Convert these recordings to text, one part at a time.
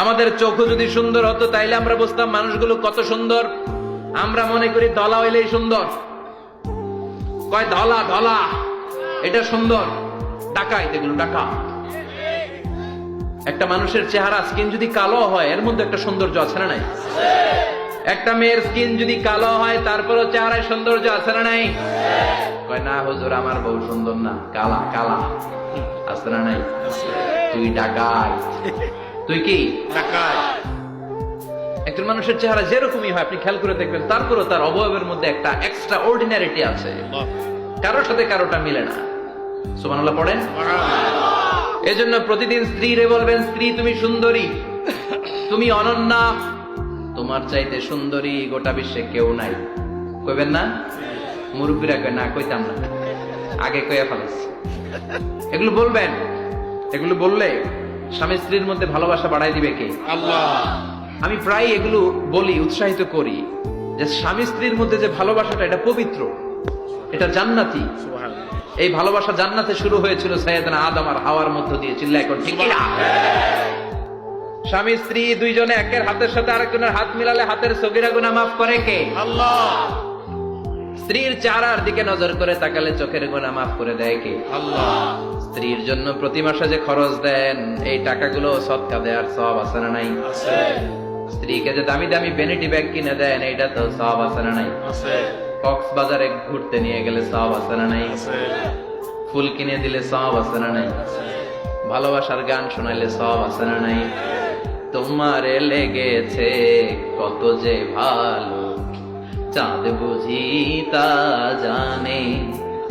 আমাদের চোখও যদি সুন্দর হতো তাইলে আমরা বুঝতাম মানুষগুলো কত সুন্দর। আমরা মনে করি ধলা হইলেই সুন্দর, কয় ধলা ধলা এটা সুন্দর, ডাকাইত এগুলো ডাকা। একটা মানুষের চেহারা স্কিন যদি কালো হয় এর মধ্যে একটা সৌন্দর্য আছে না নাই? একটা মেয়ের স্কিন যদি কালো হয় তারপরও চেহারায় সৌন্দর্য আছে না নাই? কয় না হুজুর আমার বউ সুন্দর না, কালা কালা। আছে না নাই? তুই ডাকাই, তুই কি ডাকাই। একজন মানুষের চেহারা যেরকমই হয় আপনি খেয়াল করে দেখবেন, তারপরও তার অবয়বের মধ্যে একটা এক্সট্রা অর্ডিনারিটি আছে, কারোর সাথে কারোটা মিলে না। সুবহানাল্লাহ পড়েন। এজন্য প্রতিদিন স্ত্রীরে বলবেন, স্ত্রী তুমি সুন্দরী, তুমি অনন্যা, তোমার চাইতে সুন্দরী গোটা বিশ্বে কেউ নাই। কইবেন না? মুরব্বীরা কয় না, কইতাম না, আগে কইয়া ফেলেছি। এগুলো বলবেন, এগুলো বললে স্বামী স্ত্রীর মধ্যে ভালোবাসা বাড়াই দিবে কে? আল্লাহ। আমি প্রায় এগুলো বলি, উৎসাহিত করি যে স্বামী স্ত্রীর মধ্যে যে ভালোবাসাটা এটা পবিত্র, এটা জান্নাতি। এই ভালোবাসা জান্নাতে শুরু হয়েছিল সাইয়েদনা আদম আর হাওয়ার মধ্য দিয়ে। চিল্লায় কোন ঠিক না? স্বামী স্ত্রী দুইজনে একের হাতের সাথে আরেকজনের হাত মিলালে হাতের সগীরা গুনাহ মাফ করে কে? আল্লাহ। স্ত্রীর চেহারার দিকে নজর করে তাকালে চোখের গুনাহ মাফ করে দেয় কে? আল্লাহ। স্ত্রীর জন্য প্রতি মাসে যে খরচ দেন এই টাকাগুলো সদকা দেওয়ার সওয়াব আছে না নাই? আছে। স্ত্রীকে যে দামি দামি ভ্যানিটি ব্যাগ কিনে দেন এইটা তো সওয়াব আছে না নাই? আছে। কক্সবাজারে ঘুরতে নিয়ে গেলে সওয়াব আছে না নাই? আছে। ফুল কিনে দিলে সওয়াব আছে না নাই? আছে। ভালোবাসার গান শোনাইলে সওয়াব আছে না নাই? তোমারে লেগেছে কত যে ভালো, চাঁদ বুঝি তা জানে,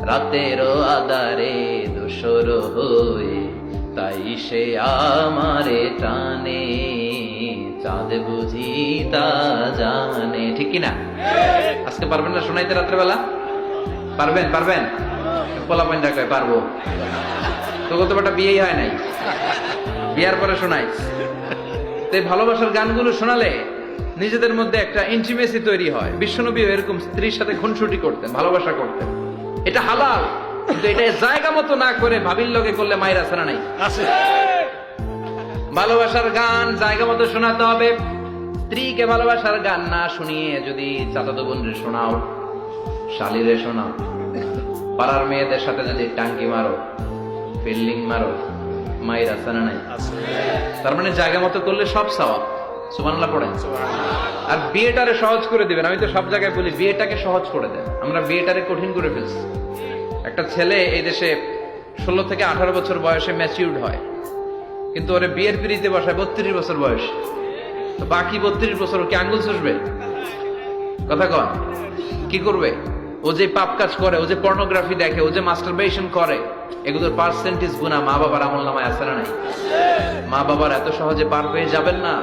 রাতেরও আধারে দোসর হয়ে তাই সে আমারে টানে, চাঁদ বুঝি তা জানে। ঠিক কিনা? আজকে পারবেন না শোনাইতে রাত্রেবেলা? পারবেন? পারবেন? পোলা পাইন্ডা কয় পারবো। তো কতটা বিয়েই হয় নাই, বিয়ার পরে শোনাই। ভালোবাসার গানগুলো শোনালে নিজেদের মধ্যে একটা ইন্টিমেসি তৈরি হয়। বিশ্বনবী এরকম স্ত্রীর সাথে খুনসুটি করতেন, ভালোবাসা করতেন। এটা হালাল, কিন্তু এটা জায়গা মতো না করে ভাবির লগে করলে মায়ের আছে না নাই? ভালোবাসার গান জায়গা মতো শোনাতে হবে। স্ত্রীকে ভালোবাসার গান না শুনিয়ে যদি চাচাতো বোনরে শোনাও, শালীরে শোনাও, পাড়ার মেয়েদের সাথে যদি টাঙ্কি মারো, ফিল্ডিং মারো, মায়ের আছে না নাই? তার মানে জায়গা মতো করলে সব সওয়াব। সুবহানাল্লাহ পড়েন। আর বিয়েটারে সহজ করে দিবেন। আমি তো সব জায়গায় বলি বিয়েটাকে সহজ করে দেন। আমরা বিয়েটারে কঠিন করে ফেলছি। একটা ছেলে এই দেশে 16 থেকে 18 বছর বয়সে ম্যাচিউরড হয়, কিন্তু ওরে বিয়ের পিড়িতে বসায় 32 বছর বয়স। তো বাকি 32 বছর কি আঙ্গুল চুষবে? কথা কন, কি করবে? ও যে পাপ কাজ করে, ও যে পর্নোগ্রাফি দেখে, ও যে মাস্টারবেশন করে, এগুলোর পার্সেন্টেজ গুনাহ মা বাবার আমলনামায় আছে না নাই? মা বাবার এত সহজে পার পেয়ে যাবেন না।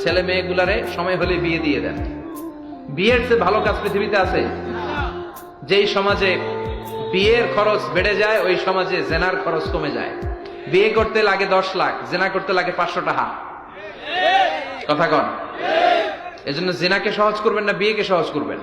ছেলে মেয়েগুলারে সময় হলে বিয়ে দিয়ে দেন। বিয়ের চেয়ে ভালো কাজ পৃথিবীতে আছে? যেই সমাজে বিয়ের খরচ বেড়ে যায় ওই সমাজে জেনার খরচ কমে যায়। বিয়ে করতে লাগে 10 লাখ, জেনা করতে লাগে 500 টাকা। কথা কন। এজন্য জেনাকে সহজ করবেন না বিয়েকে সহজ করবেন?